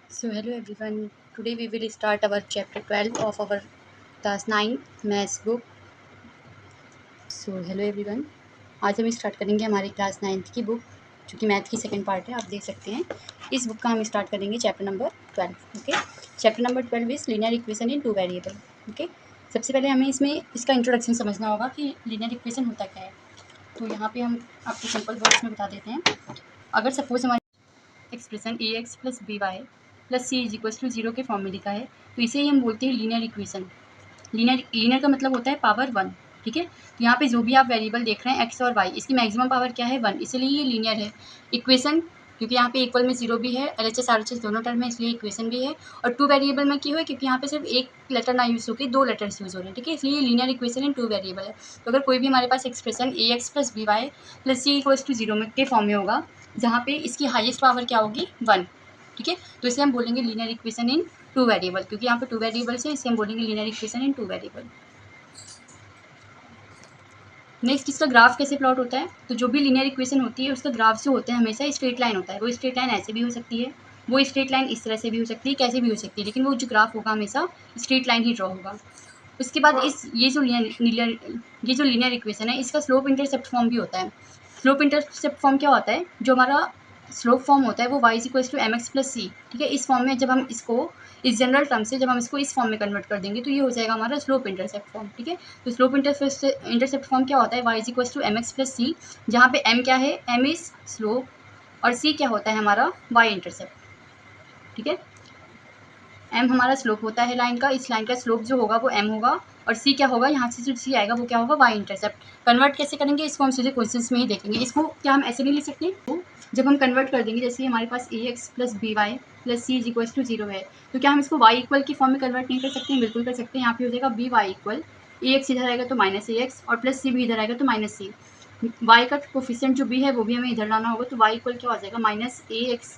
So hello everyone. Today we will start our chapter 12 of our class 9 maths book. So hello everyone. आज हम start करेंगे हमारी class 9th की book जो कि मैथ की सेकंड पार्ट है, आप देख सकते हैं। इस बुक का हम स्टार्ट करेंगे chapter number 12। Okay, chapter number 12 is linear equation in two variable. Okay, सबसे पहले हमें इसमें इसका इंट्रोडक्शन समझना होगा कि लीनियर इक्वेशन होता क्या है। तो यहाँ पे हम आपको सिंपल वर्ड्स में बता देते हैं। अगर सपोज हमारी expression A X plus B Y plus C is equal to 0 के फॉर्म में लिखा है, तो इसे ही हम बोलते हैं लीनियर इक्वेशन। लीनियर का मतलब होता है पावर 1। ठीक है, तो यहाँ पे जो भी आप वेरिएबल देख रहे हैं एक्स और वाई, इसकी मैक्सिमम पावर क्या है 1, इसलिए ये लीनियर है इक्वेशन। क्योंकि यहाँ पे इक्वल में 0 भी है, LHS RHS दोनों टर्म में, इसलिए इक्वेशन भी है। और टू वेरिएबल में क्यों है, क्योंकि यहाँ पे सिर्फ एक लेटर ना यूज़ होकर 2 लेटर्स यूज़ हो रहे हैं। ठीक है, इसलिए linear equation in two variable है। तो अगर कोई भी हमारे पास expression A X plus B Y plus C equals to 0 के फॉर्म में होगा, जहाँ पे इसकी हाईएस्ट पावर क्या होगी 1। ठीक है, तो इसे हम बोलेंगे linear equation in two variable, क्योंकि यहाँ पे टू वेरिएबल्स है, इसे हम बोलेंगे linear equation in two variable. Next, इसका ग्राफ कैसे प्लॉट होता है। तो जो भी लीनियर इक्वेशन होती है उसका ग्राफ जो होता है हमेशा स्ट्रेट लाइन होता है। वो स्ट्रेट लाइन ऐसे भी हो सकती है, वो स्ट्रेट लाइन इस तरह से भी हो सकती है, कैसे भी हो सकती है, लेकिन वो जो ग्राफ होगा हमेशा स्ट्रेट लाइन ही ड्रॉ होगा। उसके बाद ये जो लीनियर इक्वेशन है इसका स्लोप इंटरसेप्ट फॉर्म भी होता है। स्लोप इंटरसेप्ट फॉर्म क्या होता है, जो हमारा स्लोप फॉर्म होता है वो y equals to M X plus C. ठीक है, इस फॉर्म में जब हम इसको इस जनरल टर्म से जब हम इसको इस फॉर्म में कन्वर्ट कर देंगे तो ये हो जाएगा हमारा स्लोप इंटरसेप्ट फॉर्म। ठीक है, तो स्लोप इंटरसेप्ट फॉर्म क्या होता है, y equals to M X plus C, जहाँ पे m क्या है, m इज स्लोप और c क्या होता है हमारा y इंटरसेप्ट। ठीक है, m हमारा स्लोप होता है लाइन का, इस लाइन का स्लोप जो होगा वो m होगा, और c क्या होगा, यहाँ से जो c आएगा वो क्या होगा y इंटरसेप्ट। कन्वर्ट कैसे करेंगे इसको हम सीधे क्वेश्चंस में ही देखेंगे। इसको क्या हम ऐसे नहीं लिख सकते, तो जब हम कन्वर्ट कर देंगे, जैसे हमारे पास A X plus B Y plus C is equal to 0 है, तो क्या हम इसको y इक्वल की फॉर्म में कन्वर्ट नहीं कर सकते हैं, बिल्कुल कर सकते हैं। यहाँ पे हो जाएगा बी वाई इक्वल ए एक्स इधर आएगा तो माइनस ए एक्स, और प्लस सी भी इधर आएगा तो माइनस सी। वाई का कोफिशिएंट जो भी है वो भी हमें इधर लाना होगा, तो वाई इक्वल क्या हो जाएगा माइनस ए एक्स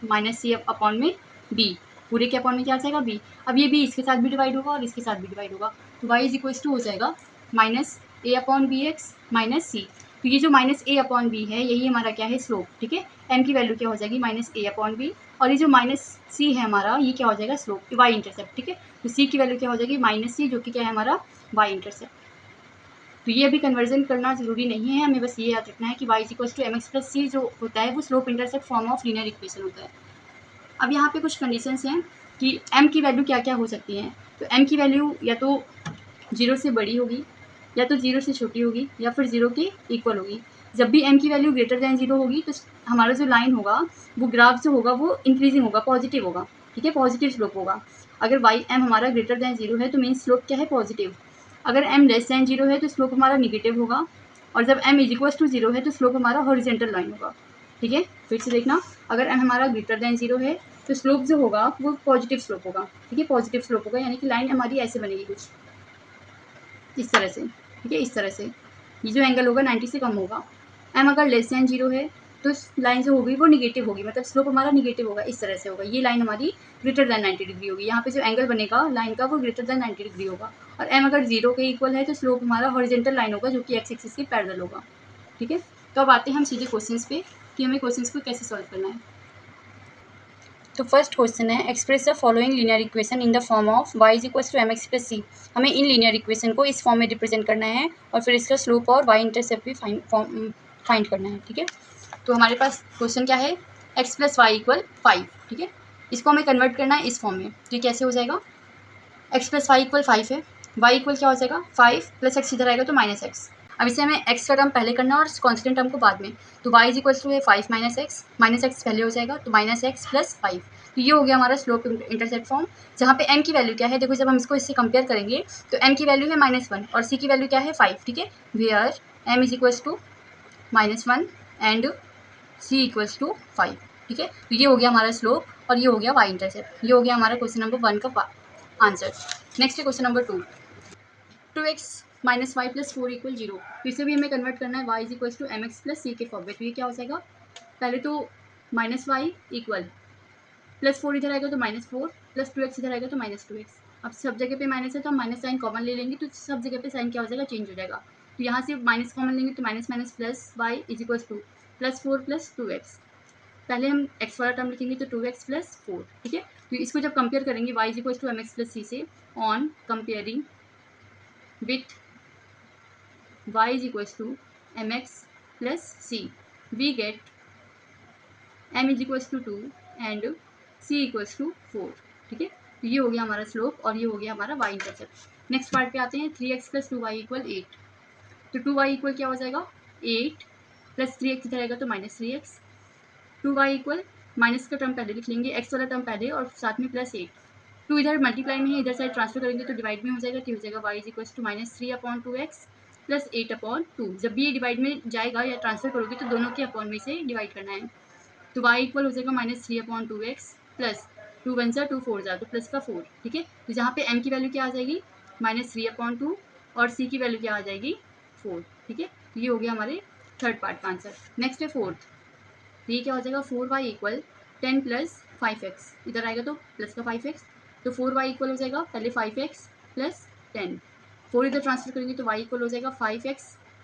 माइनस सी अपॉन में बी, पूरे के अपॉन में क्या आ जाएगा बी। अब ये बी इसके साथ भी डिवाइड होगा और इसके साथ भी डिवाइड होगा, तो y इज इक्वल टू हो जाएगा माइनस ए अपॉन बी एक्स माइनस सी। तो ये जो माइनस ए अपॉन बी है यही हमारा क्या है स्लोप। ठीक है, m की वैल्यू क्या हो जाएगी माइनस ए अपॉन बी, और ये जो माइनस सी है हमारा ये क्या हो जाएगा स्लोप y इंटरसेप्ट। ठीक है, तो c की वैल्यू क्या हो जाएगी माइनस सी, जो कि क्या है हमारा y इंटरसेप्ट। तो ये अभी कन्वर्जन करना जरूरी नहीं है, हमें बस ये याद रखना है कि y equal to M X plus C जो होता है वो slope intercept form of linear equation होता है। अब यहाँ पे कुछ कंडीशंस हैं कि m की वैल्यू क्या क्या हो सकती हैं। तो m की वैल्यू या तो 0 से बड़ी होगी, या तो 0 से छोटी होगी, या फिर 0 के इक्वल होगी। जब भी m की वैल्यू ग्रेटर दैन 0 होगी तो हमारा जो लाइन होगा वो ग्राफ जो होगा वो इंक्रीजिंग होगा, पॉजिटिव होगा। ठीक है, पॉजिटिव स्लोप होगा। अगर m हमारा ग्रेटर दैन 0 है तो मीन स्लोप क्या है पॉजिटिव। अगर m लेस दैन 0 है तो स्लोप हमारा निगेटिव होगा, और जब m इज इक्वल टू 0 है तो स्लोप हमारा हॉरिजेंटल लाइन होगा। ठीक है, फिर से देखना, अगर m हमारा ग्रेटर दैन 0 है तो स्लोप जो होगा वो पॉजिटिव स्लोप होगा। ठीक है, पॉजिटिव स्लोप होगा, यानी कि लाइन हमारी ऐसे बनेगी कुछ इस तरह से। ठीक है, इस तरह से ये जो एंगल होगा 90 से कम होगा। m अगर लेस दैन 0 है तो लाइन जो होगी वो निगेटिव होगी, मतलब स्लोप हमारा निगेटिव होगा, इस तरह से होगा। ये लाइन हमारी ग्रेटर दैन 90 डिग्री होगी, यहाँ पे जो एंगल बनेगा लाइन का वो ग्रेटर दैन 90 डिग्री होगा। और m अगर 0 के इक्वल है तो स्लोप हमारा हॉरिजेंटल लाइन होगा, जो कि एक्स एक्सिस के पैरेलल होगा। ठीक है, तो अब आते हैं हम सीधे क्वेश्चंस पे कि हमें क्वेश्चंस को कैसे सॉल्व करना है। तो फर्स्ट क्वेश्चन है, express the following linear equation in the form of y is equal to M X plus C. हमें इन लीनियर इक्वेशन को इस फॉर्म में रिप्रेजेंट करना है और फिर इसका स्लोप और y इंटरसेप्ट भी फाइंड करना है। ठीक है, तो हमारे पास क्वेश्चन क्या है, x प्लस वाई इक्वल 5। ठीक है, इसको हमें कन्वर्ट करना है इस फॉर्म में, तो ये कैसे हो जाएगा, x प्लस वाई इक्वल 5 है, y इक्वल क्या हो जाएगा 5 प्लस एक्स इधर आएगा तो माइनस एक्स। अब इसे हमें x का टर्म पहले करना है और कॉन्स्टेंट टर्म को बाद में। तो y इज इक्वल टू है 5 माइनस एक्स पहले हो जाएगा, तो माइनस एक्स प्लस 5। तो ये हो गया हमारा स्लोप इंटरसेप्ट फॉर्म, जहाँ पे m की वैल्यू क्या है, देखो जब हम इसको इससे कंपेयर करेंगे तो m की वैल्यू है -1 और c की वैल्यू क्या है 5। ठीक है, where m is equal to -1 and c equals to 5। ठीक है, तो ये हो गया हमारा स्लोप और ये हो गया y इंटरसेप्ट। ये हो गया हमारा क्वेश्चन नंबर 1 का आंसर। नेक्स्ट है question number 2, 2x minus Y plus 4 equal 0। तो इसे भी हमें कन्वर्ट करना है y is equal to M X plus C के फॉर्म में। तो ये क्या हो जाएगा, पहले तो माइनस वाई इक्वल प्लस 4 इधर आएगा तो -4 प्लस 2x इधर आएगा तो -2x। अब सब जगह पे माइनस है तो हम माइनस साइन कॉमन ले लेंगे, तो सब जगह पे साइन क्या हो जाएगा चेंज हो जाएगा। तो यहाँ से माइनस कॉमन लेंगे तो minus minus plus Y is equal to plus 4 plus 2x। पहले हम x वाला टर्म लिखेंगे तो 2x प्लस 4। ठीक है, तो इसको जब कंपेयर करेंगे y is equals to M X plus C से, on comparing with y is equals to M X plus C, we get m is equals to 2 and c equals to 4। ठीक है, तो ये हो गया हमारा स्लोप और ये हो गया हमारा y इंटरसेप्ट। नेक्स्ट पार्ट पे आते हैं, 3x प्लस 2y इक्वल 8। तो 2y इक्वल क्या हो जाएगा 8 प्लस 3x इधर आएगा तो minus 3x, 2y equal minus का टर्म पहले लिख लेंगे, x वाला टर्म पहले और साथ में प्लस 8। 2 इधर मल्टीप्लाई में है, इधर साइड ट्रांसफर करेंगे तो डिवाइड में हो जाएगा, तो हो जाएगा y is equals to minus 3 upon 2x plus 8 upon 2। जब भी ये डिवाइड में जाएगा या ट्रांसफर करोगे तो दोनों के अपॉन में से डिवाइड करना है। तो y इक्वल हो जाएगा minus 3 upon 2x plus 2 one सा 2 4 जा तो प्लस का 4। ठीक है, तो जहाँ पे m की वैल्यू क्या आ जाएगी माइनस 3 अपॉन 2 और c की वैल्यू क्या आ जाएगी 4। ठीक है, तो ये हो गया हमारे थर्ड पार्ट का आंसर। नेक्स्ट है फोर्थ, तो ये क्या हो जाएगा 4y इक्वल 10 प्लस 5x, इधर आएगा तो प्लस का 5x, तो 4y इक्वल हो जाएगा पहले 5x प्लस 10, 4 इधर ट्रांसफर करेंगे तो y इक्वल हो जाएगा 5x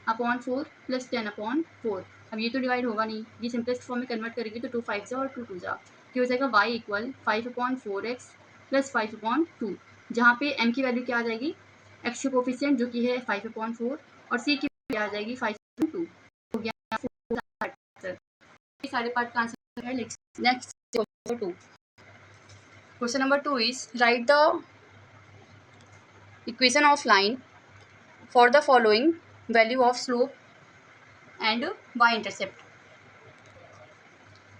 अपॉन 4 प्लस 10 अपॉन 4। अब ये तो डिवाइड होगा नहीं, ये सिंपलेस्ट फॉर्म में कन्वर्ट करेंगे तो 2 5 जा और 2 2 जा, क्या हो जाएगा y equal 5 upon 4x plus 5 upon 2, जहाँ पे m की वैल्यू क्या आ जाएगी x के कोफिशिएंट जो कि है 5 अपॉन 4 और c की वैल्यू आ जाएगी 5 अपॉन 2। हो गया सारे पार्ट का आंसर है। Next question number 2 is right the equation of line for the following value of slope and y intercept.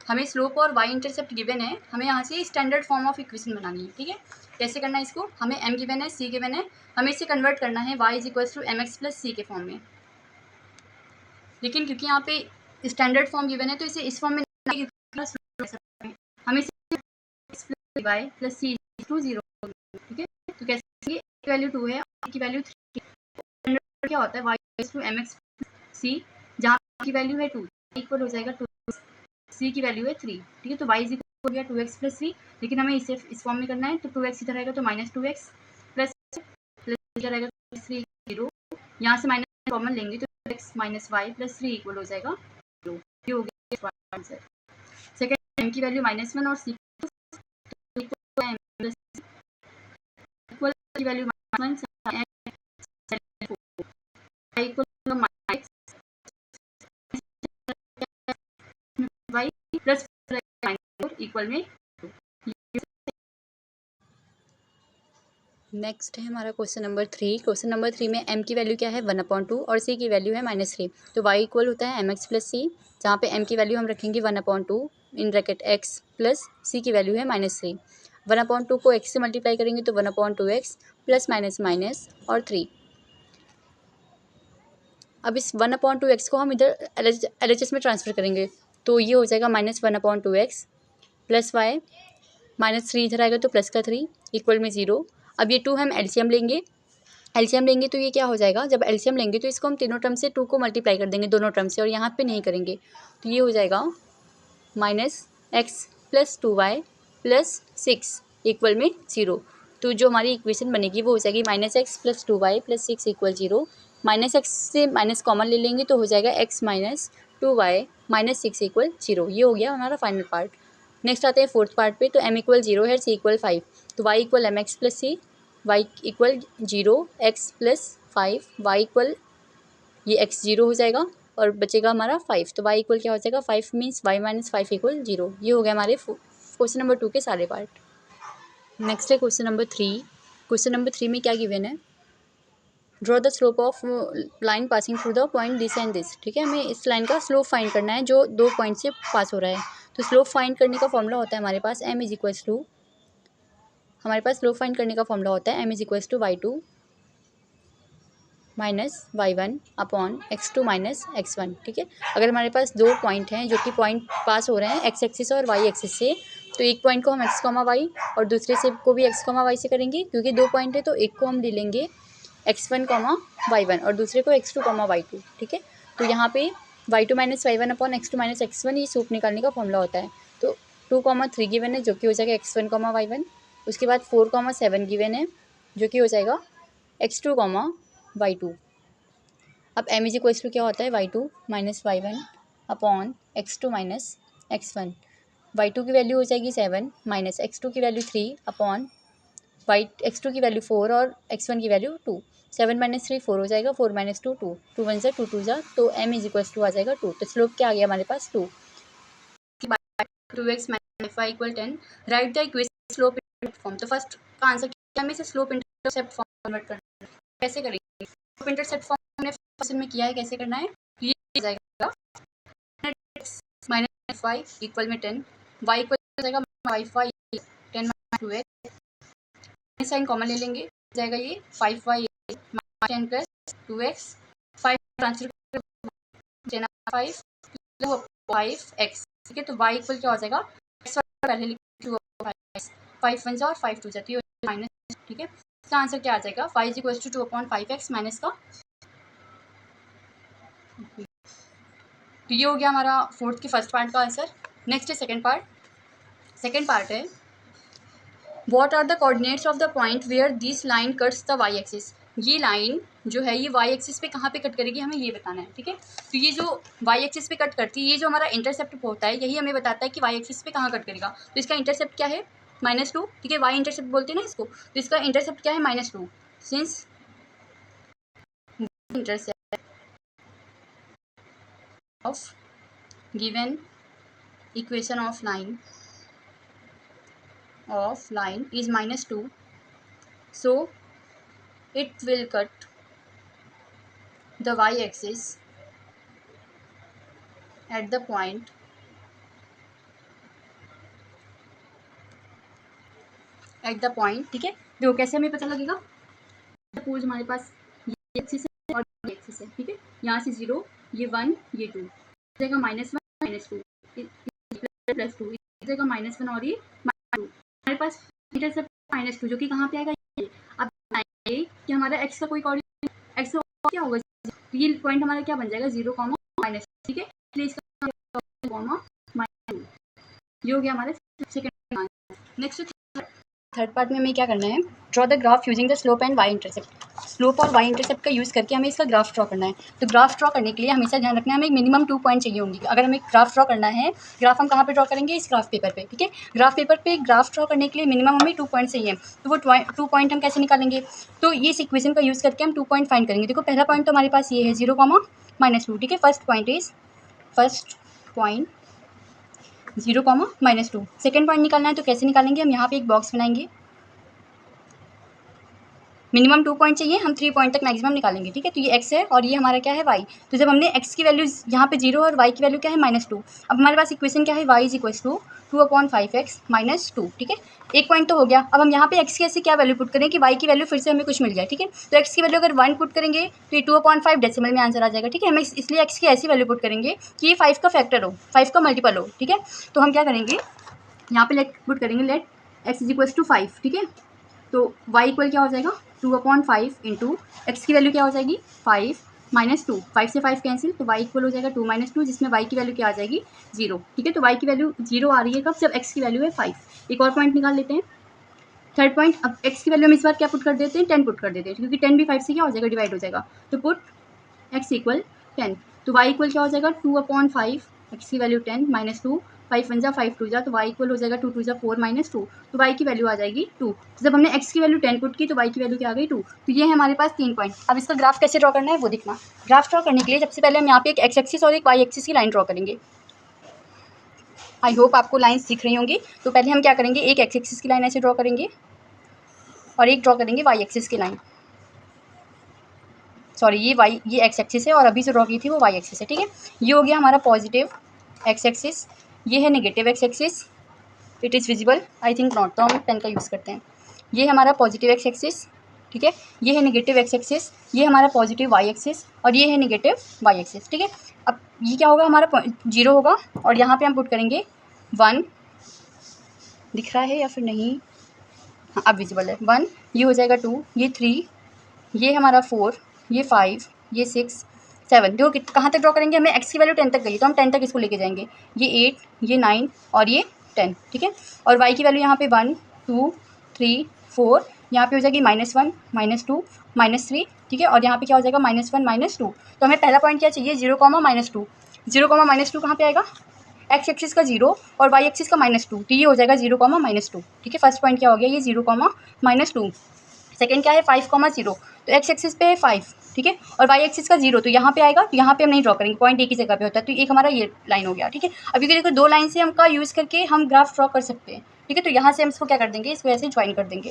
हमें स्लोप और y इंटरसेप्ट गिवन है, हमें यहाँ से स्टैंडर्ड फॉर्म ऑफ इक्वेशन बनानी है। ठीक है, कैसे करना है इसको, हमें m गिवन है, c गिवन है, हमें इसे कन्वर्ट करना है y is equals to M X plus C के फॉर्म में। लेकिन क्योंकि यहाँ पे स्टैंडर्ड फॉर्म गिवन है तो इसे इस फॉर्म में हमें y प्लस सी टू 0। ठीक है, तो कैसे वैल्यू 2 है और की वैल्यू 3, क्या होता है y टू एम एक्स सी, जहाँ की वैल्यू है 2 इक्वल हो जाएगा 2, सी की वैल्यू है 3। ठीक है, तो y इज इक्वल हो गया 2x प्लस 3, लेकिन हमें इसे इस फॉर्म में करना है, तो 2x इधर आएगा तो माइनस 2x प्लस इधर आएगा 3 0, यहाँ से माइनस कॉमन लेंगे तो x minus Y plus 3 equal हो जाएगा 0। ये हो गया आंसर। सेकंड m की वैल्यू -1 और c की वैल्यू -1 y प्लस इक्वल में। नेक्स्ट है हमारा क्वेश्चन नंबर 3। क्वेश्चन नंबर 3 में m की वैल्यू क्या है 1/2 और c की वैल्यू है -3। तो y इक्वल होता है mx प्लस सी, जहाँ पे m की वैल्यू हम रखेंगे 1/2 in bracket x plus c की वैल्यू है -3। 1/2 को x से मल्टीप्लाई करेंगे तो 1/2x प्लस माइनस माइनस और 3। अब इस 1/2x को हम इधर LHS में ट्रांसफर करेंगे तो ये हो जाएगा -1/2x प्लस y, -3 इधर आएगा तो प्लस का 3 इक्वल में 0। अब ये 2 हम एलसीएम लेंगे तो ये क्या हो जाएगा, जब एलसीएम लेंगे तो इसको हम तीनों टर्म से 2 को मल्टीप्लाई कर देंगे दोनों टर्म से और यहाँ पे नहीं करेंगे, तो ये हो जाएगा -x plus 2y plus 6 equal में 0। तो जो हमारी इक्वेशन बनेगी वो हो जाएगी -x plus 2y plus 6 equal 0। -x से माइनस कॉमन ले लेंगे तो हो जाएगा x minus 2y minus 6 equal 0। ये हो गया हमारा फाइनल पार्ट। नेक्स्ट आते हैं फोर्थ पार्ट पे, तो m इक्वल 0 है, c इक्वल 5, तो y equal M X plus C, y equal 0 x plus 5, y equal ये x 0 हो जाएगा और बचेगा हमारा 5, तो y इक्वल क्या हो जाएगा 5 मीन्स y माइनस 5 इक्वल 0। ये हो गया हमारे क्वेश्चन नंबर 2 के सारे पार्ट। नेक्स्ट है क्वेश्चन नंबर 3। क्वेश्चन नंबर 3 में क्या गिवन है, draw the slope of line passing through the point this and this. ठीक है, हमें इस लाइन का स्लोप फाइंड करना है जो 2 पॉइंट से पास हो रहा है। तो स्लोप फाइंड करने का फॉर्मूला होता है हमारे पास m इज इक्वल्स टू, हमारे पास स्लोप फाइंड करने का फॉर्मूला होता है m is equals to y2 minus y1 upon x2 minus x1। ठीक है, अगर हमारे पास 2 पॉइंट हैं जो कि पॉइंट पास हो रहे हैं x एक्सिस और y एक्सिस से, तो एक पॉइंट को हम x, y और दूसरे से को भी x, y से करेंगे, क्योंकि 2 पॉइंट है तो एक को हम ले लेंगे x1, y1 और दूसरे को x2, y2। ठीक है, तो यहाँ पे y2 minus y1 upon x2 minus x1 ये स्लोप निकालने का फॉर्मूला होता है। तो 2, 3 गिवन है जो कि हो जाएगा x1, y1, उसके बाद 4, 7 गिवन है जो कि हो जाएगा x2, y2। अब m इज इक्वल्स टू क्या होता है y2 minus y1 upon x2 minus x1। y2 की वैल्यू हो जाएगी 7 माइनस x2 की वैल्यू 3 अपॉन x2 की वैल्यू 4 और x1 की वैल्यू 2। 7 माइनस 3 4 हो जाएगा, 4 माइनस 2 2, 2 1 2 2 जा, तो m इज इक्वल्स टू आ जाएगा 2। तो स्लोप क्या आ गया हमारे पास 2। 2x minus 5 equal 10। Right the equation slope intercept form. तो फर्स्ट का आंसर क्या, हमें इसे स्लोप इंटरसेप्ट फॉर्म कन्वर्ट करना है। कैसे करेंगे, स्लोप इंटरसेप्ट फॉर्म हमने क्वेश्चन में किया है, कैसे करना है। तो ये हो जाएगा x minus 5 इक्वल में 10, y इक्वल हो जाएगा 5y 10 minus 2x, sign common ले लेंगे, हो जाएगा ये 5y 10 plus 2x, 5 transfer 10 5 5x, ठीक है। तो y इक्वल क्या हो जाएगा, x पहले लिखो 5 1 और 5 2 जाती है माइनस, ठीक है। इसका आंसर क्या आ जाएगा, 5 is equal to 2/5x minus का। तो ये हो गया हमारा फोर्थ के फर्स्ट पार्ट का आंसर। नेक्स्ट है सेकंड पार्ट। सेकंड पार्ट है what are the coordinates of the point where this line cuts the Y axis. ये लाइन जो है ये वाई एक्सिस पे कहाँ पे कट करेगी, हमें ये बताना है, ठीक है। तो ये जो वाई एक्सिस पे कट करती है, ये जो हमारा इंटरसेप्ट होता है, यही हमें बताता है कि वाई एक्सिस पे कहाँ कट करेगा। तो इसका इंटरसेप्ट क्या है, -2, ठीक है। वाई इंटरसेप्ट बोलते हैं ना इसको, तो इसका इंटरसेप्ट क्या है -2। Since intercept of given equation of line is -2, so it will cut the y-axis at the point ठीक है। देखो कैसे हमें पता लगेगा, सपोज हमारे पास ये एक्सिस है और ये एक्सिस है, ठीक है। यहाँ से 0, ये 1, ये 2 जाएगा, -1 -2 +2 जाएगा, -1 और ये -2। हमारे पास इंटरसेप्ट -2 जो कि कहाँ पे आएगा, ये। अब बताइए कि हमारा x का कोई कोऑर्डिनेट x का क्या होगा, ये पॉइंट हमारा क्या बन जाएगा 0, -, ठीक है। इसलिए इसका -2 ये हो गया हमारा second answer. Next third part में हमें क्या करना है, draw the graph using the slope and Y intercept. Slope और वाई इंटरसेप्ट का यूज़ करके हमें इसका ग्राफ ड्रॉ करना है। तो ग्राफ ड्रॉ करने के लिए हमेशा ध्यान रखना है, हमें मिनिमम 2 पॉइंट चाहिए होंगे। अगर हमें ग्राफ ड्रॉ करना है, ग्राफ हम कहाँ पे ड्रॉ करेंगे, इस ग्राफ पेपर पे, ठीक है। ग्राफ पेपर पे ग्राफ ड्रॉ करने के लिए मिनिमम हमें 2 पॉइंट चाहिए। तो वो 2 पॉइंट हम कैसे निकालेंगे, तो ये इस इक्वेशन का यूज़ करके हम 2 पॉइंट फाइंड करेंगे। देखो पहला पॉइंट तो हमारे पास ये है 0, -2, ठीक है। First point 0, -2। सेकेंड पॉइंट निकालना है, तो कैसे निकालेंगे, हम यहाँ पे एक बॉक्स बनाएंगे। मिनिमम 2 पॉइंट चाहिए, हम 3 पॉइंट तक मैक्सिमम निकालेंगे, ठीक है। तो ये x है और ये हमारा क्या है y। तो जब हमने x की वैल्यू यहाँ पे 0 और y की वैल्यू क्या है -2, अब हमारे पास इक्वेशन क्या है, y is equal to 2/5x -2, ठीक है। एक पॉइंट तो हो गया। अब हम यहाँ पे x की ऐसी क्या वैल्यू पुट करें कि y की वैल्यू फिर से हमें कुछ मिल जाए, ठीक है। तो x की वैल्यू अगर 1 पुट करेंगे तो ये 2/5 डेसिमल में आंसर आ जाएगा, ठीक है। हम इसलिए x की ऐसी वैल्यू पुट करेंगे कि ये 5 का फैक्टर हो, 5 का मल्टीपल हो, ठीक है। तो हम क्या करेंगे, यहाँ पे लेट पुट करेंगे, let x is equal to 5, ठीक है। तो y इक्वल क्या हो जाएगा 2/5 इंटू एक्स की वैल्यू क्या हो जाएगी 5 -2, 5 से 5 कैंसिल, तो y इक्वल हो जाएगा 2 - 2, जिसमें y की वैल्यू क्या आ जाएगी 0, ठीक है। तो y की वैल्यू 0 आ रही है कब, जब x की वैल्यू है 5। एक और पॉइंट निकाल लेते हैं, थर्ड पॉइंट। अब x की वैल्यू हम इस बार क्या पुट कर देते हैं, 10 पुट कर देते हैं, क्योंकि 10 भी 5 से क्या हो जाएगा, डिवाइड हो जाएगा। तो पुट x इक्वल 10, तो y इक्वल क्या हो जाएगा 2/5, x की वैल्यू 10 -2, 5 1 जा 5 2 जा, तो y इक्वल हो जाएगा 2 2 जा 4 -2, तो y की वैल्यू आ जाएगी 2। तो जब हमने x की वैल्यू 10 पुट की तो y की वैल्यू क्या आ गई 2। तो ये है हमारे पास 3 पॉइंट। अब इसका ग्राफ कैसे ड्रॉ करना है वो दिखना। ग्राफ ड्रॉ करने के लिए सबसे पहले हम यहाँ पे एक x एक्सिस और एक y एक्सिस की लाइन ड्रॉ करेंगे। आई होप आपको लाइन्स दिख रही होंगी। तो पहले हम क्या करेंगे, एक x एक्सिस की लाइन ऐसे ड्रॉ करेंगे और एक ड्रॉ करेंगे y एक्सिस की लाइन। सॉरी, ये एक्स एक्सिस है और अभी जो ड्रॉ की थी वो वाई एक्सिस है, ठीक है। ये हो गया हमारा पॉजिटिव एक्स एक्सिस, ये है negative x axis. It is visible, I think not, तो हम पेन का यूज़ करते हैं। ये हमारा पॉजिटिव एक्स एक्सिस, ठीक है। ये है नेगेटिव एक्स एक्सिस, ये हमारा पॉजिटिव वाई एक्सिस और ये है नेगेटिव वाई एक्सिस, ठीक है। अब ये क्या होगा, हमारा 0 होगा और यहाँ पे हम पुट करेंगे 1, दिख रहा है या फिर नहीं, हाँ अब विजिबल है, 1, ये हो जाएगा 2, ये 3, ये हमारा 4, ये 5, ये 6 7। देखो कहाँ तक ड्रॉ करेंगे, हमें x की वैल्यू 10 तक गई तो हम 10 तक इसको लेके जाएंगे। ये 8, ये 9 और ये 10, ठीक है। और y की वैल्यू यहाँ पे 1 2 3 4, यहाँ पे हो जाएगी -1 -2 -3, ठीक है। और यहाँ पे क्या हो जाएगा -1 -2। तो हमें पहला पॉइंट क्या चाहिए, 0, -2। 0, -2 कहाँ पे आएगा, एक्स एक्सिस का 0 और वाई एक्सिस का -2, तो ये हो जाएगा 0, -2। ठीक है, फर्स्ट पॉइंट क्या हो गया, ये 0, -2। सेकंड क्या है 5, 0, तो एक्स एक्सिस पे है 5, ठीक है, और वाई एक्सिस का 0, तो यहाँ पे आएगा, तो यहाँ पे हम नहीं ड्रॉ करेंगे, पॉइंट एक ही जगह पे होता है, तो एक हमारा ये लाइन हो गया। ठीक है, अभी देखो 2 लाइन से हम का यूज़ करके हम ग्राफ ड्रॉ कर सकते हैं। ठीक है, तो यहाँ से हम इसको क्या कर देंगे, इसको ऐसे ज्वाइन कर देंगे।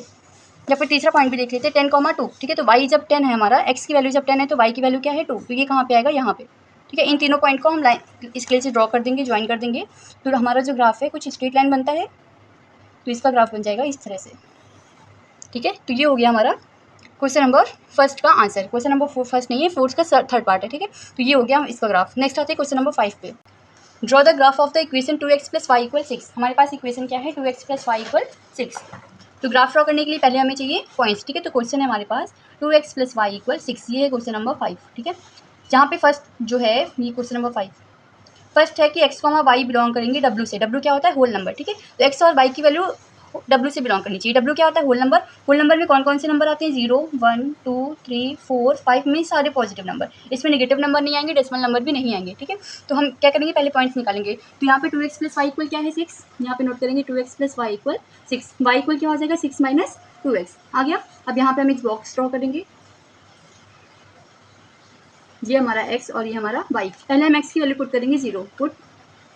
या फिर तीसरा पॉइंट भी देख लेते हैं, 10, 2। ठीक है, तो वाई जब 10 है हमारा, एक्स की वैल्यू जब 10 है तो वाई की वैल्यू क्या है 2, तो ये कहाँ पे आएगा, यहाँ पे। ठीक है, इन तीनों पॉइंट को हम लाइन स्केल से ड्रॉ कर देंगे, ज्वाइन कर देंगे, तो हमारा जो ग्राफ है कुछ स्ट्रेट लाइन बनता है, तो इसका ग्राफ बन जाएगा इस तरह से। ठीक है, तो ये हो गया हमारा क्वेश्चन नंबर फर्स्ट का आंसर। क्वेश्चन नंबर फर्स्ट नहीं है, फोर्थ का थर्ड पार्ट है। ठीक है, तो ये हो गया इसका ग्राफ। नेक्स्ट आते हैं क्वेश्चन नंबर 5 पे। Draw the graph of the equation 2x + y = 6। हमारे पास इक्वेशन क्या है, 2x + y = 6। तो ग्राफ ड्रॉ करने के लिए पहले हमें चाहिए पॉइंट्स। ठीक है, तो क्वेश्चन है हमारे पास 2x + y = 6, ये है क्वेश्चन नंबर 5। ठीक है, जहाँ पे फर्स्ट जो है ये क्वेश्चन नंबर 5 फर्स्ट है कि x, y बिलोंग करेंगे W से। W क्या होता है, होल नंबर। ठीक है, तो x और y की वैल्यू W से बिलोंग करनी चाहिए। W क्या होता है, होल नंबर। होल नंबर में कौन कौन से नंबर आते हैं, 0, 1, 2, 3, 4, 5 में सारे पॉजिटिव नंबर, इसमें नेगेटिव नंबर नहीं आएंगे, डेसिमल नंबर भी नहीं आएंगे। ठीक है, तो हम क्या करेंगे, पहले पॉइंट्स निकालेंगे। तो यहाँ पे 2x + y = क्या है, 6। यहाँ पे नोट करेंगे 2x + y = 6, y = क्या हो जाएगा, 6 - 2x आ गया। अब यहाँ पे हम एक बॉक्स ड्रॉ करेंगे, ये हमारा x और ये हमारा y। पहले हम x की वैल्यू पुट करेंगे 0, पुट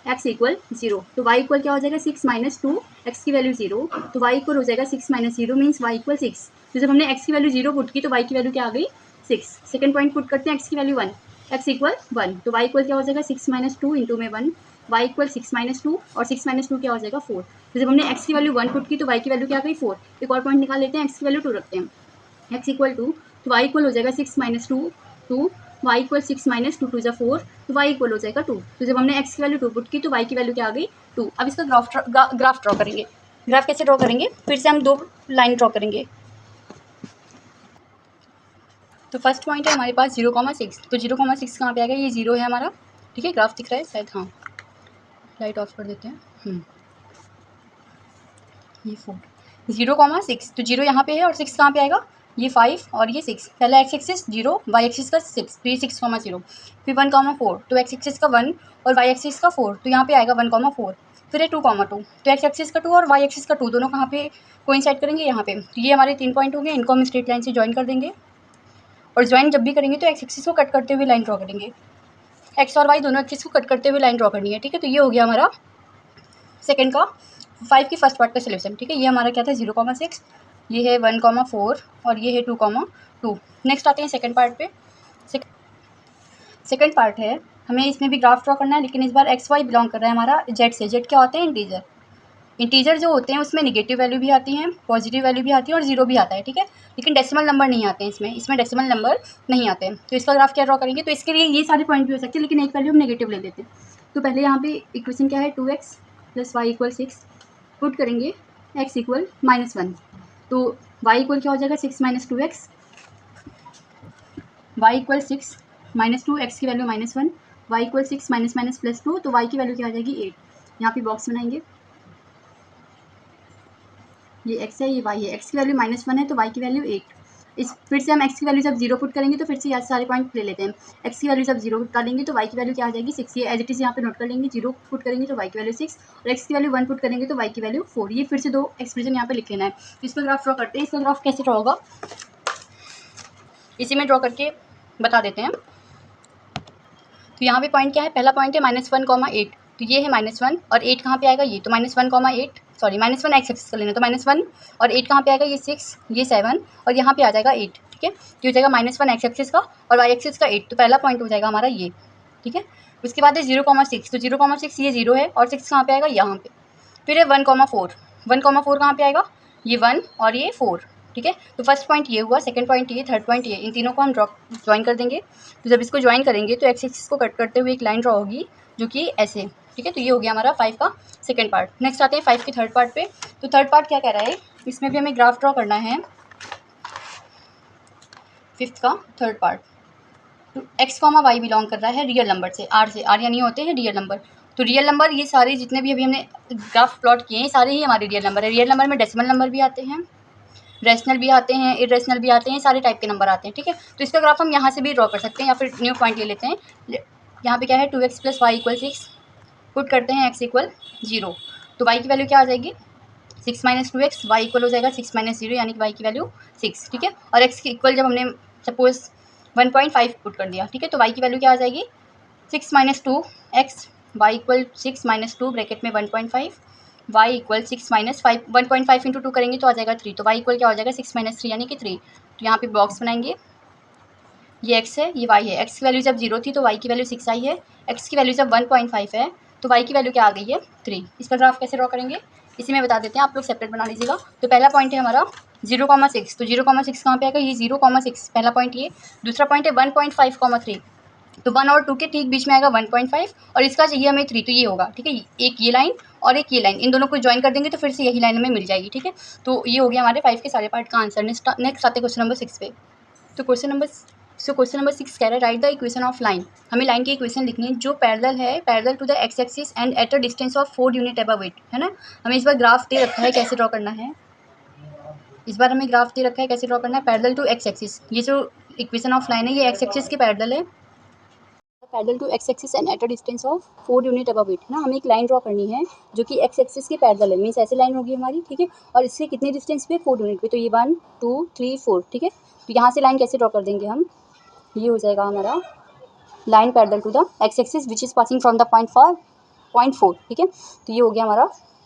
x = 0, तो y = क्या हो जाएगा, 6 - 2, x की वैल्यू 0, तो y = हो जाएगा 6 - 0 मीन्स y = 6। तो जब हमने x की वैल्यू 0 पुट की तो y की वैल्यू क्या आ गई, 6। सेकंड पॉइंट पुट करते हैं, x की वैल्यू 1, x = 1, तो y = क्या हो जाएगा, 6 - 2 इंटू में 1, y = 6 - 2 और 6 - 2 क्या हो जाएगा, 4। तो जब हमने x की वैल्यू 1 पुट की तो y की वैल्यू क्या आ गई, 4। एक और पॉइंट निकाल लेते हैं, x की वैल्यू 2 रखते हैं, x = 2, तो y = हो जाएगा 6 - 2, 2, y = 6 - 2 2 4, तो y = हो जाएगा 2। तो जब हमने x की वैल्यू 2 पुट की तो y की वैल्यू क्या आ गई, 2। अब इसका ग्राफ ड्रॉ करेंगे। ग्राफ कैसे ड्रॉ करेंगे, फिर से हम 2 लाइन ड्रॉ करेंगे। तो फर्स्ट पॉइंट है हमारे पास 0,6, तो 0,6 कहाँ पे आ गया, ये 0 है हमारा। ठीक है, ग्राफ दिख रहा है शायद, हाँ लाइट ऑफ कर देते हैं। ये 4, 0,6, तो 0 यहाँ पे है और 6 कहाँ पे आएगा, ये 5 और ये 6। पहला एक्स एक्सिस 0, वाई एक्सिस का 6, तो ये 6,0। फिर 1,4, तो एक्स एक्सिस का 1 और वाई एक्सिस का 4, तो यहाँ पे आएगा 1,4। फिर है 2,2, तो एक्स एक्सिस का 2 और वाई एक्सिस का 2 दोनों कहाँ पे कोइंसाइड करेंगे, यहाँ पे। तो ये हमारे 3 पॉइंट हो गए, इनको हम स्ट्रेट लाइन से ज्वाइन कर देंगे। और ज्वाइन जब भी करेंगे तो एक्स एक्सिस को कट करते हुए लाइन ड्रॉ करेंगे, एक्स और वाई दोनों एक्सिस को कट करते हुए लाइन ड्रॉ करनी है। ठीक है, तो ये हो गया हमारा सेकंड का 5 की फर्स्ट पार्ट का सोल्यूशन। ठीक है, ये हमारा क्या था, 0,6, ये है 1,4 और ये है 2,2। नेक्स्ट आते हैं सेकंड पार्ट पे। सेकंड पार्ट है, हमें इसमें भी ग्राफ ड्रॉ करना है, लेकिन इस बार एक्स वाई बिलोंग कर रहा है हमारा जेड से। जेड क्या होते हैं, इंटीजर। इंटीजर जो होते हैं उसमें नेगेटिव वैल्यू भी आती हैं, पॉजिटिव वैल्यू भी आती है और 0 भी आता है। ठीक है, लेकिन डेसिमल नंबर नहीं आते हैं इसमें डेसिमल नंबर नहीं आते हैं। तो इसका ग्राफ क्या ड्रॉ करेंगे, तो इसके लिए ये सारे पॉइंट भी हो सकते हैं, लेकिन एक वैल्यू हम नेगेटिव ले लेते हैं। तो पहले यहाँ पे इक्वेशन क्या है, 2x + y = 6, पुट करेंगे x = -1, तो y = क्या हो जाएगा, 6 - 2x, y = 6 - 2, x की वैल्यू -1, y = 6 - +2, तो y की वैल्यू क्या आ जाएगी, 8। यहाँ पे बॉक्स बनाएंगे, ये x है, ये y है, x की वैल्यू -1 है तो y की वैल्यू 8। इस फिर से हम x की वैल्यू जब 0 पुट करेंगे तो फिर से यहाँ सारे पॉइंट ले लेते हैं। x की वैल्यू जब 0 डालेंगे तो y की वैल्यू क्या आ जाएगी, 6। ये एज इट इज़ यहाँ पे नोट कर लेंगे, 0 पुट करेंगे तो y की वैल्यू 6 और x की वैल्यू 1 पुट करेंगे तो y की वैल्यू 4। ये फिर से 2 एक्सप्रेशन यहाँ पे लिख लेना है। तो इसका ग्राफ ड्रॉ करते हैं। इसका ग्राफ कैसे ड्रॉ होगा, इसी में ड्रॉ करके बता देते हैं। तो यहाँ पे पॉइंट क्या है, पहला पॉइंट है -1,8, तो ये है -1 और 8 कहाँ पे आएगा, ये तो -1,8, सॉरी -1 एक्स एक्सिस का लेना, तो -1 और 8 कहाँ पे आएगा, ये 6, ये 7 और यहाँ पे आ जाएगा 8। ठीक है, तो हो जाएगा -1 एक्स एक्सिस का और वाई एक्सिस का 8, तो पहला पॉइंट हो जाएगा हमारा ये। ठीक है, उसके बाद है 0,6, तो 0,6 ये 0 है और 6 कहाँ पे आएगा, यहाँ पे। फिर है 1,4, 1,4 कहाँ पे आएगा, ये 1 और ये 4। ठीक है, तो फर्स्ट पॉइंट ये हुआ, सेकंड पॉइंट ये, थर्ड पॉइंट ये, इन तीनों को हम ज्वाइन कर देंगे। तो जब इसको ज्वाइन करेंगे तो एक्स एक्सिस को कट करते हुए एक लाइन ड्रॉ होगी जो कि ऐसे। ठीक है, तो ये हो गया हमारा 5 का सेकंड पार्ट। नेक्स्ट आते हैं 5 के थर्ड पार्ट पे। तो थर्ड पार्ट क्या कह रहा है, इसमें भी हमें ग्राफ ड्रॉ करना है। 5th का थर्ड पार्ट, तो x, y बिलोंग कर रहा है रियल नंबर से, r से, r यानी होते हैं रियल नंबर। तो रियल नंबर ये सारे जितने भी अभी हमने ग्राफ प्लॉट किए हैं सारे ही हमारे रियल नंबर है। रियल नंबर में डेसिमल नंबर भी आते हैं, रैशनल भी आते हैं, इरेशनल भी आते हैं, सारे टाइप के नंबर आते हैं। ठीक है, तो इसका ग्राफ हम यहाँ से भी ड्रॉ कर सकते हैं या फिर न्यू पॉइंट ले लेते हैं। यहाँ पे क्या है, 2x + y = 6, पुट करते हैं x इक्वल 0, तो y की वैल्यू क्या आ जाएगी 6 माइनस 2x, वाई इक्वल हो जाएगा 6 माइनस 0 यानी कि y की वैल्यू 6, ठीक है। और x की इक्वल जब हमने सपोज 1.5 पुट कर दिया, ठीक है, तो y की वैल्यू क्या आ जाएगी 6 minus 2x, Y equal 6 minus 2 bracket में 1.5, वाई इक्वल 6 माइनस 5, 1.5 इंटू 2 करेंगे तो आ जाएगा 3, तो वाई इक्वल क्या हो जाएगा 6 माइनस 3 यानी कि 3। तो यहाँ पे बॉक्स बनाएंगे, ये x है ये y है, x की वैल्यू जब 0 थी तो y की वैल्यू 6 आई है, x की वैल्यू जब 1.5 है तो y की वैल्यू क्या आ गई है 3। इसका ग्राफ कैसे ड्रॉ करेंगे इसी में बता देते हैं, आप लोग सेपरेट बना लीजिएगा। तो पहला पॉइंट है हमारा 0,6, तो 0,6 कहाँ पे आएगा, ये 0,6 पहला पॉइंट ये। दूसरा पॉइंट है 1.5,3, तो 1 और 2 के ठीक बीच में आएगा 1.5 और इसका चाहिए हमें 3, तो ये होगा, ठीक है। एक ये लाइन और एक ये लाइन, इन दोनों को ज्वाइन कर देंगे तो फिर से यही लाइन हमें मिल जाएगी, ठीक है। तो ये हो गया हमारे 5 के सारे पार्ट का आंसर। नेक्स्ट आते क्वेश्चन नंबर 6 पे। तो क्वेश्चन नंबर 6 कह रहा है write the equation of line. हमें लाइन की इक्वेशन लिखनी है जो parallel to the X axis and at a distance of 4 unit above it, है ना। हमें इस बार ग्राफ दे रखा है कैसे ड्रॉ करना है, इस बार हमें ग्राफ दे रखा है कैसे ड्रॉ करना है पैरेलल टू एक्स एक्सिस। ये जो इक्वेशन ऑफ लाइन है ये एक्स एक्सिस के पैरेलल है, parallel to X axis and at a distance of 4 unit above it, है ना। हमें एक लाइन ड्रॉ करनी है जो कि एक्स एक्सिस के पैरेलल है, मीन्स ऐसी लाइन होगी हमारी, ठीक है। और इससे कितने डिस्टेंस पे 4 यूनिट पे, तो ये 1 2 3 4, ठीक है। तो यहाँ से लाइन कैसे ड्रॉ कर देंगे हम, ये हो जाएगा हमारा line parallel to the X axis which is passing from the point 4, ठीक है। तो ये हो गया हमारा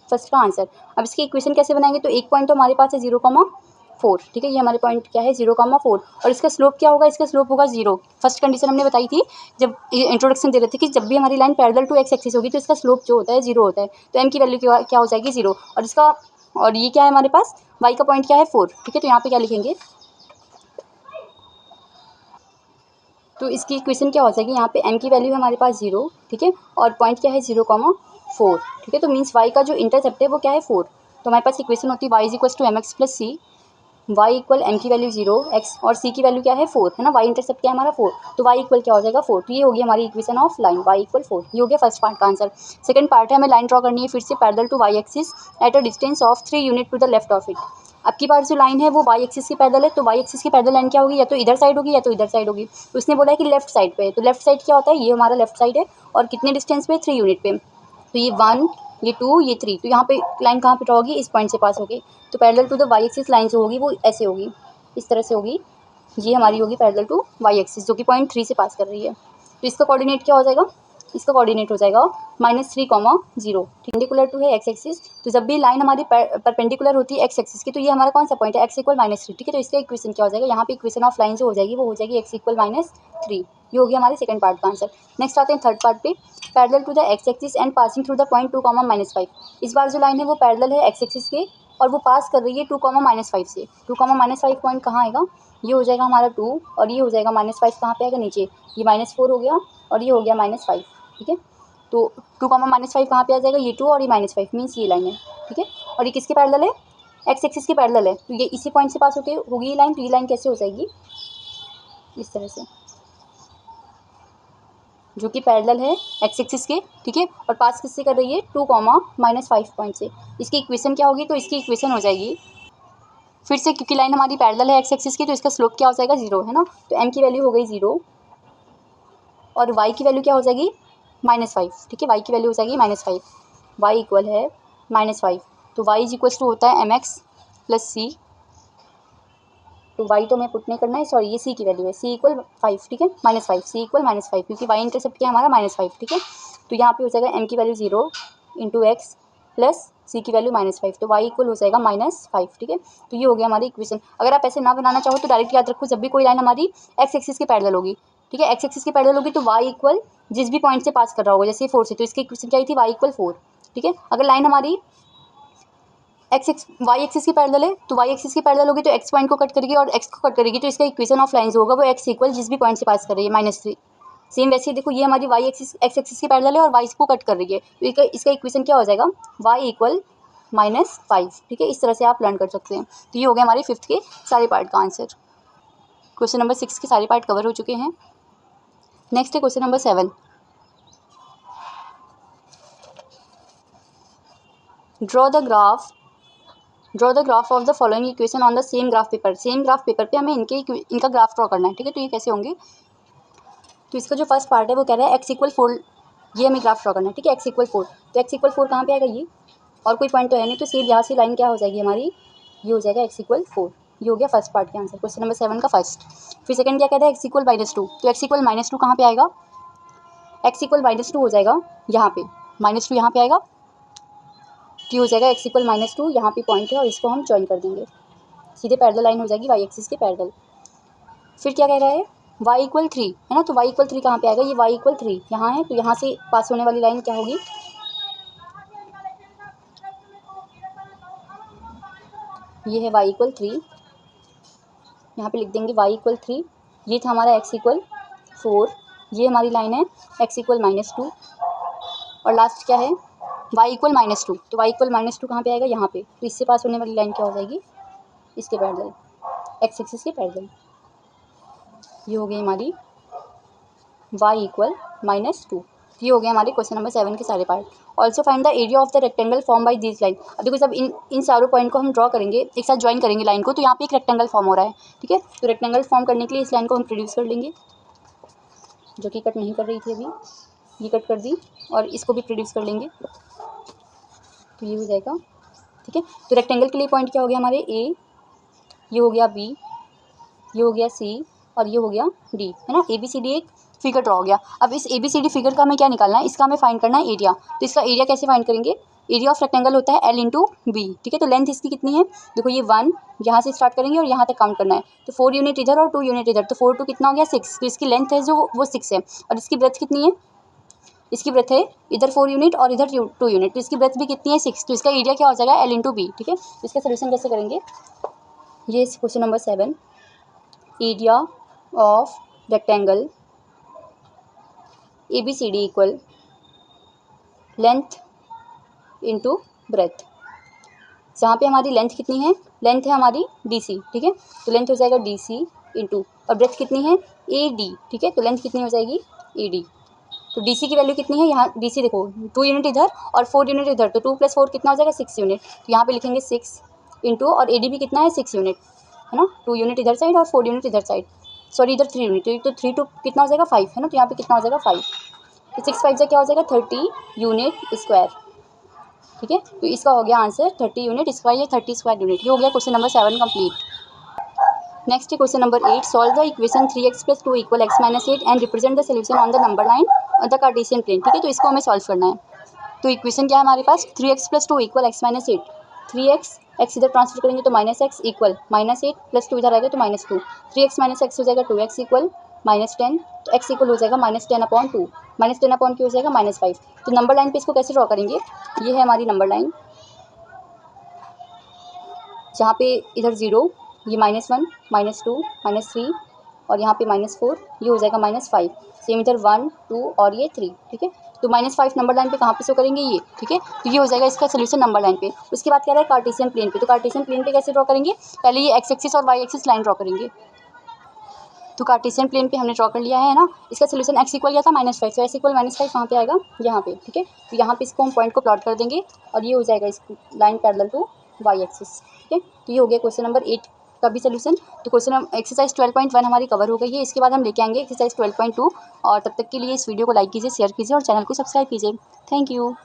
फर्स्ट का आंसर। अब इसकी इक्वेशन कैसे बनाएंगे, तो एक पॉइंट तो हमारे पास है 0,4, ठीक है। ये हमारे पॉइंट क्या है 0,4 और इसका स्लोप क्या होगा, इसका स्लोप होगा 0। फर्स्ट कंडीशन हमने बताई थी जब इंट्रोडक्शन दे रहे थे कि जब भी हमारी line parallel to X axis होगी तो इसका स्लोप जो होता है 0 होता है, तो एम की वैल्यू क्या हो जाएगी 0। और इसका और ये क्या है हमारे पास वाई का पॉइंट क्या है 4, ठीक है। तो यहाँ पे क्या लिखेंगे, तो इसकी इक्वेशन क्या हो जाएगी, यहाँ पे m की वैल्यू है हमारे पास 0, ठीक है, और पॉइंट क्या है 0,4, ठीक है। तो मीन्स y का जो इंटरसेप्ट है वो क्या है 4, तो हमारे पास इक्वेशन होती है y is equal to mx plus C, y equal m की वैल्यू 0, x और c की वैल्यू क्या है 4, है ना। y इंटरसेप्ट क्या है हमारा 4, तो y इक्वल क्या हो जाएगा 4। तो ये होगी हमारी equation of line y equal 4। ये हो गया फर्स्ट पार्ट का आंसर। सेकंड पार्ट है हमें लाइन ड्रॉ करनी है फिर से parallel to y axis at a distance of 3 unit to the left of it. अब की बार जो लाइन है वो y एक्सिस की पैरेलल है, तो y एक्सिस की पैरेलल लाइन क्या होगी, या तो इधर साइड होगी या तो इधर साइड होगी। तो उसने बोला है कि लेफ्ट साइड पे, तो लेफ्ट साइड क्या होता है, ये हमारा लेफ्ट साइड है और कितने डिस्टेंस पे 3 यूनिट पे, तो ये 1 ये 2 ये 3, तो यहाँ पे लाइन कहाँ पे ड्रॉ होगी, इस पॉइंट से पास होगी। तो parallel to the y axis line जो होगी वो ऐसे होगी, इस तरह से होगी, ये हमारी होगी पैरेलल टू y एक्सिस जो कि पॉइंट 3 से पास कर रही है। तो इसका कोऑर्डिनेट क्या हो जाएगा, इसका कोऑर्डिनेट हो जाएगा -3,0, परपेंडिकुलर टू है एक्स एक्सिस। तो जब भी लाइन हमारी परपेंडिकुलर होती है एक्स एक्सिस की, तो ये हमारा कौन सा पॉइंट है, x इक्वल -3, ठीक है। तो इसका इक्वेशन क्या हो जाएगा, यहाँ पे इक्वेशन ऑफ लाइन जो हो जाएगी वो हो जाएगी x इक्वल -3। ये हो गया हमारे सेकंड पार्ट का आंसर। नेक्स्ट आते हैं थर्ड पार्ट पे, parallel to the X axis and passing through the point 2,-5। इस बार जो लाइन है वो पैरेलल है एक्स एक्सिस के और वो पास कर रही है 2,-5 से। 2,-5 पॉइंट कहाँ आएगा, ये हो जाएगा हमारा 2 और ये हो जाएगा -5 कहाँ पे आएगा नीचे, ये -4 हो गया और ये हो गया -5, ठीक है। तो 2,-5 कहाँ पे आ जाएगा, ये 2 और ये -5 मीन्स ये लाइन है, ठीक है। और ये किसके पैरेलल है, एक्स एक्सिस के पैरेलल है, तो ये इसी पॉइंट से पास होके होगी ये लाइन। तो ये लाइन कैसे हो जाएगी, इस तरह से, जो कि पैरेलल है एक्स एक्सिस के, ठीक है, और पास किससे कर रही है 2,-5 पॉइंट से। इसकी इक्वेशन क्या होगी, तो इसकी इक्वेशन हो जाएगी फिर से, क्योंकि लाइन हमारी पैरेलल है एक्स एक्सिस की, तो इसका स्लोप क्या हो जाएगा 0, है ना। तो m की वैल्यू हो गई 0 और y की वैल्यू क्या हो जाएगी -5, ठीक है। y की वैल्यू हो जाएगी -5, y इक्वल है -5, तो y इज इक्वल टू होता है mx प्लस सी, तो y तो हमें पुट नहीं करना है, सॉरी ये c की वैल्यू है, c इक्वल 5, ठीक है, -5, c इक्वल -5, क्योंकि y इंटरसेप्ट क्या है हमारा -5, ठीक है। तो यहाँ पे हो जाएगा m की value 0 into x plus c की वैल्यू -5, तो y इक्वल हो जाएगा -5, ठीक है। तो ये हो गया हमारी इक्वेशन। अगर आप ऐसे ना बनाना चाहो तो डायरेक्ट याद रखो, जब भी कोई लाइन हमारी एक्स एक्सिस के पैरेलल होगी, ठीक है, एक्स एक्सिस की पैरेलल होगी तो y इक्वल जिस भी पॉइंट से पास कर रहा होगा, जैसे 4 से, तो इसकी इक्वेशन क्या आई थी y इक्वल 4, ठीक है। अगर लाइन हमारी वाई एक्सिस की पैरेलल है तो वाई एक्सिस की पैरेलल होगी तो एक्स पॉइंट को कट करेगी और एक्स को कट करेगी, तो इसका इक्वेशन ऑफ लाइन्स होगा वो एक्स इक्वल जिस भी पॉइंट से पास कर रही है -3। सेम वैसे ही देखो ये हमारी वाई एक्सिस एक्स एक्सिस की पैरेलल है और वाई को कट कर रही है, तो इसका इक्वेशन क्या हो जाएगा वाई इक्वल -5, ठीक है। इस तरह से आप लर्न कर सकते हैं। तो ये हो गया हमारे 5th के सारे पार्ट का आंसर। क्वेश्चन नंबर 6 के सारे पार्ट कवर हो चुके हैं। नेक्स्ट है question number 7। Draw the graph of the following equation on the same graph paper. Same graph paper पे हमें इनका ग्राफ ड्रॉ करना है, ठीक है। तो ये कैसे होंगे, तो इसका जो फर्स्ट पार्ट है वो कह रहा है एक्स इक्वल 4 ये हमें ग्राफ ड्रॉ करना है, ठीक है। x=4, तो x=4 कहाँ पे आएगा ये, और कोई पॉइंट तो है नहीं, तो सीधे यहाँ से लाइन क्या हो जाएगी हमारी, ये हो जाएगा x=4। ये हो गया फर्स्ट पार्ट का आंसर, क्वेश्चन नंबर 7 का फर्स्ट। फिर सेकंड क्या कहता है, x=-2, तो x=-2 कहाँ पे आएगा, x=-2 हो जाएगा यहाँ पे, -2 यहाँ पे आएगा, तो हो जाएगा x=-2, यहाँ पे पॉइंट है और इसको हम ज्वाइन कर देंगे, सीधे पैरेलल लाइन हो जाएगी y एक्सिस के पैरेलल। फिर क्या कह रहा है, y=3 है ना, तो y=3 कहाँ पे आएगा, ये y=3 यहाँ है, तो यहाँ से पास होने वाली लाइन क्या होगी, ये है y=3, यहाँ पे लिख देंगे y=3, ये था हमारा x=4, ये हमारी लाइन है x=-2, और लास्ट क्या है y=-2, तो y=-2 कहाँ पे आएगा, यहाँ पे, तो इससे पास होने वाली लाइन क्या हो जाएगी, इसके पैरेलल, x एक्सिस के पैरेलल। ये हो गई हमारी y=-2। ये हो गया हमारे क्वेश्चन नंबर 7 के सारे part. Also find the area of the rectangle form by this line. अब देखो जब इन चारों पॉइंट को हम ड्रॉ करेंगे, एक साथ ज्वाइन करेंगे लाइन को, तो यहाँ पे एक रेक्टेंगल फॉर्म हो रहा है, ठीक है। तो रेक्टेंगल फॉर्म करने के लिए इस लाइन को हम प्रोड्यूस कर लेंगे, जो कि कट नहीं कर रही थी अभी, ये कट कर दी, और इसको भी प्रोड्यूस कर लेंगे, तो ये हो जाएगा, ठीक है। तो रेक्टेंगल के लिए पॉइंट क्या हो गया हमारे, ए, ये हो गया बी, ये हो गया सी, और ये हो गया डी, है ना। ABCD एक फिगर ड्रॉ हो गया। अब इस ABCD फिगर का हमें क्या निकालना है, इसका हमें फाइंड करना है एरिया। तो इसका एरिया कैसे फाइंड करेंगे, एरिया ऑफ रेक्टेंगल होता है L×B, ठीक है। तो लेंथ इसकी कितनी है, देखो ये 1 यहाँ से स्टार्ट करेंगे और यहाँ तक काउंट करना है, तो 4 यूनिट इधर और 2 यूनिट इधर, तो 4 2 कितना हो गया 6, तो इसकी लेंथ है जो वो 6 है, और इसकी ब्रेथ कितनी है, इसकी ब्रेथ है इधर 4 यूनिट और इधर 2 यूनिट, तो इसकी ब्रेथ भी कितनी है 6, तो इसका एरिया क्या हो जाएगा L×B, ठीक है। इसका सोल्यूशन कैसे करेंगे, ये question number 7, area of rectangle ABCD equal length into breadth, जहाँ पे हमारी लेंथ कितनी है, लेंथ है हमारी DC, ठीक है। तो लेंथ हो जाएगा DC इंटू, और ब्रेथ कितनी है AD, ठीक है। तो लेंथ कितनी हो जाएगी AD, तो DC की वैल्यू कितनी है, यहाँ DC देखो 2 यूनिट इधर और 4 यूनिट इधर, तो 2 + 4 कितना हो जाएगा 6 यूनिट, तो यहाँ पे लिखेंगे 6 इंटू, और AD भी कितना है 6 यूनिट, है ना, 2 यूनिट इधर साइड और 4 यूनिट इधर साइड, सॉरी इधर 3 यूनिट, तो 3 2 कितना हो जाएगा 5, है ना, तो यहाँ पे कितना हो जाएगा 5, तो 6 5 क्या हो जाएगा 30 यूनिट स्क्वायर, ठीक है। तो इसका हो गया आंसर 30 यूनिट स्क्वायर, या 30 स्क्वायर यूनिट। ये हो गया क्वेश्चन नंबर 7 कंप्लीट। नेक्स्ट है question number 8, solve the equation 3x + 2 = x - 8 and represent the solution on the number line the Cartesian plane, ठीक है। तो इसको हमें सॉल्व करना है। तो इक्वेशन क्या है हमारे पास, 3x + 2 = x - 8, 3x x इधर ट्रांसफर करेंगे तो -x इक्वल -8 + 2 इधर आएगा तो -2, 3x - x हो जाएगा 2x इक्वल -10, तो x इक्वल हो जाएगा -10/2, -10/2 हो जाएगा -5। तो नंबर लाइन पे इसको कैसे ड्रॉ करेंगे, ये है हमारी नंबर लाइन, जहाँ पे इधर 0, ये -1 -2 -3 और यहाँ पे -4, ये हो जाएगा -5, सेम इधर 1 2 और ये 3, ठीक है। तो -5 नंबर लाइन पे कहाँ पे शो करेंगे, ये, ठीक है। तो ये हो जाएगा इसका सोल्यूशन नंबर लाइन पे। उसके बाद क्या रहा है कार्टेशियन प्लेन पे, तो कार्टेशियन प्लेन पे कैसे ड्रॉ करेंगे, पहले ये x एक्सिस और y एक्सिस लाइन ड्रॉ करेंगे। तो कार्टेशियन प्लेन पे हमने ड्रॉ कर लिया है ना, इसका सोल्यूशन x इक्वल क्या था -5, तो x इक्वल -5 कहाँ पे आएगा, यहाँ पे, ठीक है। तो यहाँ पे इसको हम पॉइंट को प्लॉट कर देंगे और ये हो जाएगा इस line parallel to y axis, ठीक है। तो ये हो गया क्वेश्चन नंबर 8 का भी सोल्यूशन। तो क्वेश्चन एक्सरसाइज 12.1 हमारी कवर हो गई है। इसके बाद हम लेके आएंगे एक्सरसाइज 12.2, और तब तक के लिए इस वीडियो को लाइक कीजिए, शेयर कीजिए और चैनल को सब्सक्राइब कीजिए। Thank you.